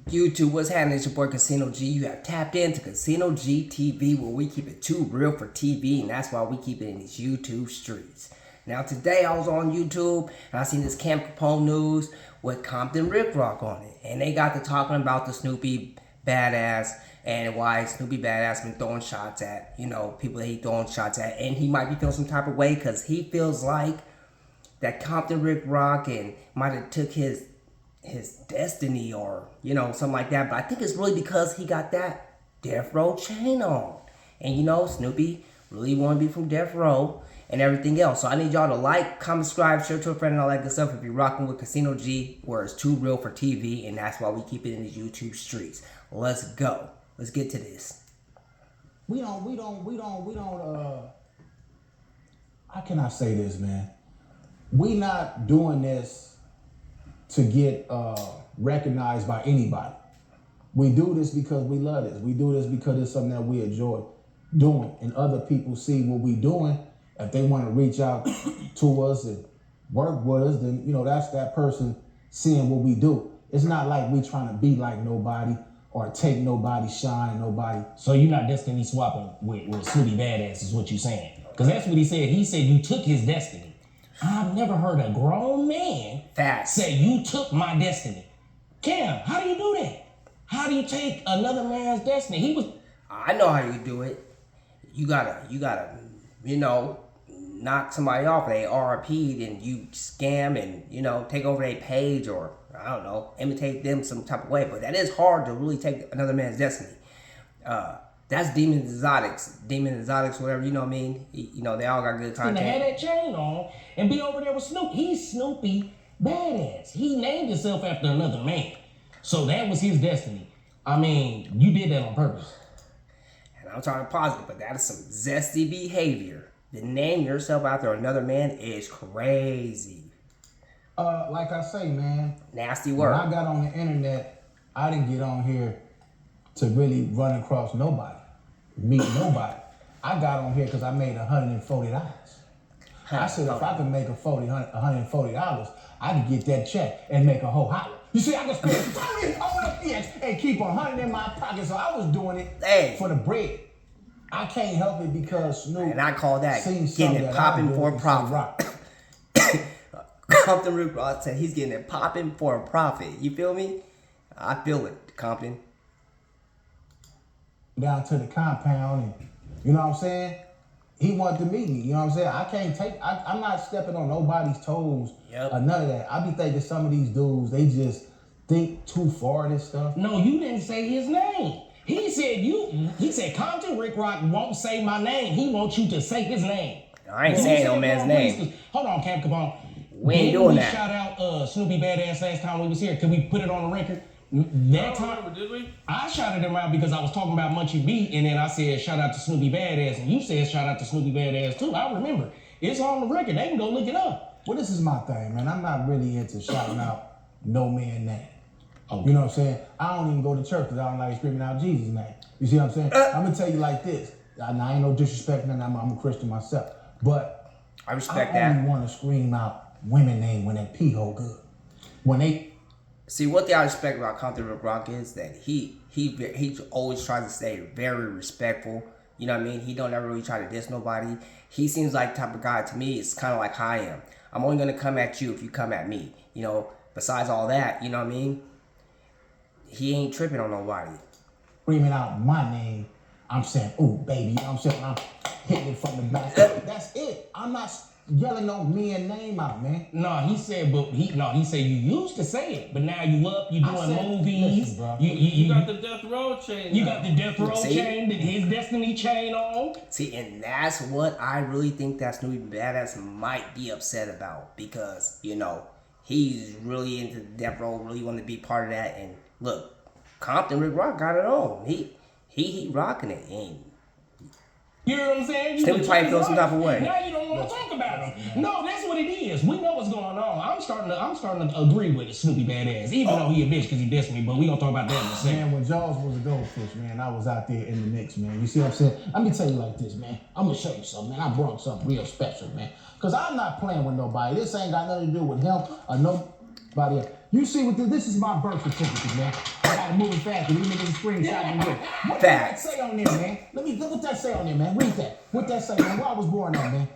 YouTube, what's happening? It's your boy Casino G. You have tapped into Casino G TV, where we keep it too real for TV, and that's why we keep it in these YouTube streets. Now today I was on YouTube and I seen this Camp Capone news with Compton Rick Rock on it, and they got to talking about the Snoopy BadAzz and why Snoopy BadAzz been throwing shots at, people that he throwing shots at, and he might be feeling some type of way because he feels like that Compton Rick Rock and might have took his destiny or something like that. But I think it's really because he got that Deathrow chain on, and Snoopy really want to be from Deathrow and everything else. So I need y'all to like, comment, subscribe, share to a friend, and all that good stuff if you're rocking with Casino G, where it's too real for TV, and that's why we keep it in these YouTube streets. Let's go. Let's get to this. We don't how can I say this, man? We not doing this to get recognized by anybody. We do this because we love this. We do this because it's something that we enjoy doing, and other people see what we doing. If they want to reach out to us and work with us, then that's that person seeing what we do. It's not like we trying to be like nobody or take nobody's shine, nobody. So you're not destiny swapping with Snoopy BadAzz is what you're saying? Because that's what he said. He said you took his destiny. I've never heard a grown man say you took my destiny. Cam, how do you do that? How do you take another man's destiny? I know how you do it. You gotta, knock somebody off. They RIP'd and you scam and, take over their page or, I don't know, imitate them some type of way. But that is hard to really take another man's destiny. That's Demon Exotics, whatever, you know what I mean? They all got good content. To have that chain on and be over there with Snoopy. He's Snoopy BadAzz. He named himself after another man. So that was his destiny. I mean, you did that on purpose. And I'm talking positive, but that is some zesty behavior. To name yourself after another man is crazy. Like I say, man. Nasty word. When I got on the internet, I didn't get on here to really run across nobody, meet nobody. I got on here because I made $140. I said if I could make $140, I could get that check and make a whole holler. You see, I could spend $20 on FX and keep $100 in my pocket. So I was doing it for the bread. I can't help it because Snoop. And I call that getting it popping for a profit. Compton Rick Rock said he's getting it popping for a profit. You feel me? I feel it, Compton. Down to the compound, and you know what I'm saying? He wanted to meet me, you know what I'm saying? I can't I'm not stepping on nobody's toes or none of that. I be thinking some of these dudes, they just think too far of this stuff. No, you didn't say his name. He said Compton Rick Rock won't say my name. He wants you to say his name. I ain't saying no man's name. Hold on, Camp Capone. We ain't doing that. We shout out Snoopy BadAzz last time we was here. Can we put it on the record? That time, did we? I shouted him out because I was talking about Munchie B, and then I said shout out to Snoopy BadAzz, and you said shout out to Snoopy BadAzz too. I remember. It's on the record. They can go look it up. Well, this is my thing, man. I'm not really into shouting out no man name. Oh. You know what I'm saying? I don't even go to church because I don't like screaming out Jesus' name. You see what I'm saying? I'm going to tell you like this. I ain't no disrespect, and I'm a Christian myself. But I respect I only want to scream out women name when that pee hole good. When they... See, what I respect about Compton Rick Rock is that he always tries to stay very respectful. You know what I mean? He don't ever really try to diss nobody. He seems like the type of guy, to me, it's kind of like how I am. I'm only going to come at you if you come at me. Besides all that, you know what I mean? He ain't tripping on nobody. Screaming out my name, I'm saying, ooh, baby. I'm saying, I'm hitting it from the back. That's it. I'm not yelling no men name out, man. No, he said you used to say it, but now you doing movies. Listen, you got the Deathrow chain. You got the Deathrow chain, his destiny chain on. See, and that's what I really think that Snoopy BadAzz might be upset about, because he's really into Deathrow, really want to be part of that. And look, Compton Rick Rock got it on. He rocking it. And you know what I'm saying? Snoopy probably feels some type of way. Now you don't want to talk about him. No, that's what it is. We know what's going on. I'm starting to agree with it, Snoopy BadAzz, even though he a bitch because he dissed me. But we gonna talk about that in a second. Man, when Jaws was a goldfish, man, I was out there in the mix, man. You see what I'm saying? Let me tell you like this, man. I'm gonna show you something, man. I brought something real special, man. Cause I'm not playing with nobody. This ain't got nothing to do with him or nobody else. You see what this is my birth certificate, man. I gotta move it fast. These niggas screenshot me. What does that say on there, man? Let me look what that say on there, man. Read that. What that say, man? Where I was born at, man.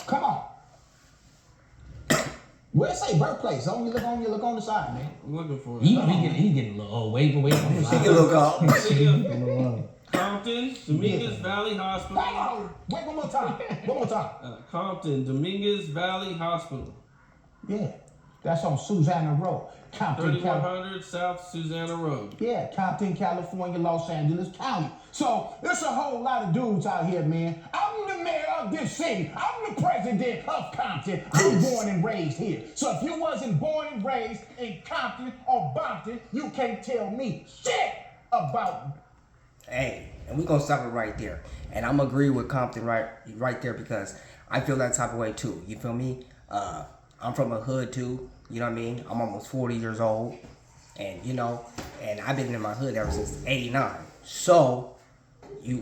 Come on. Where it say birthplace? Only look on the side, man. I'm looking for it. He getting a little wait. She can look up. Compton, Dominguez Valley Hospital. Hold on. Wait, one more time. Compton, Dominguez Valley Hospital. Yeah, that's on Susanna Road. Compton, 3100 South Susanna Road. Yeah, Compton, California, Los Angeles County. So there's a whole lot of dudes out here, man. I'm the mayor of this city. I'm the president of Compton. I'm born and raised here. So if you wasn't born and raised in Compton or Bompton, you can't tell me shit about. Hey, and we're gonna stop it right there. And I'm agree with Compton right there because I feel that type of way too. You feel me? I'm from a hood too. You know what I mean? I'm almost 40 years old, and and I've been in my hood ever since '89. So,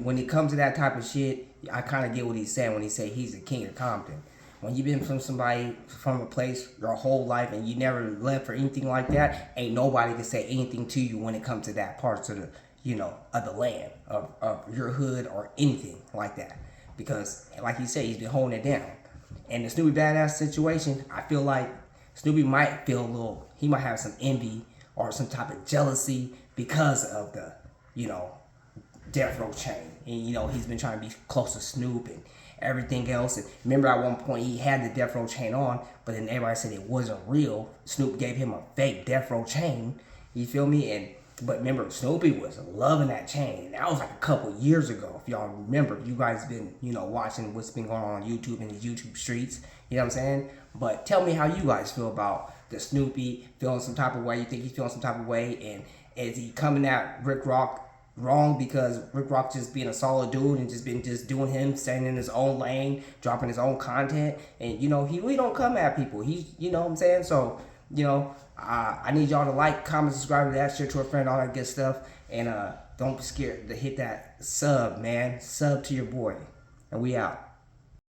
when it comes to that type of shit, I kind of get what he's saying when he say he's the king of Compton. When you've been from a place your whole life and you never left for anything like that, ain't nobody can say anything to you when it comes to that parts of the of the land of your hood or anything like that. Because like he said, he's been holding it down. And the Snoopy BadAzz situation, I feel like Snoopy might feel he might have some envy or some type of jealousy because of the, Deathrow chain. And, he's been trying to be close to Snoop and everything else. And remember at one point he had the Deathrow chain on, but then everybody said it wasn't real. Snoop gave him a fake Deathrow chain. You feel me? But remember, Snoopy was loving that chain. And that was like a couple years ago. If y'all remember, you guys been, watching what's been going on YouTube and the YouTube streets. You know what I'm saying? But tell me how you guys feel about the Snoopy feeling some type of way. You think he's feeling some type of way? And is he coming at Rick Rock wrong because Rick Rock just being a solid dude and just doing him, staying in his own lane, dropping his own content? And, he really don't come at people. He's, you know what I'm saying? So, I need y'all to like, comment, subscribe to that, share to a friend, all that good stuff. And don't be scared to hit that sub, man. Sub to your boy. And we out.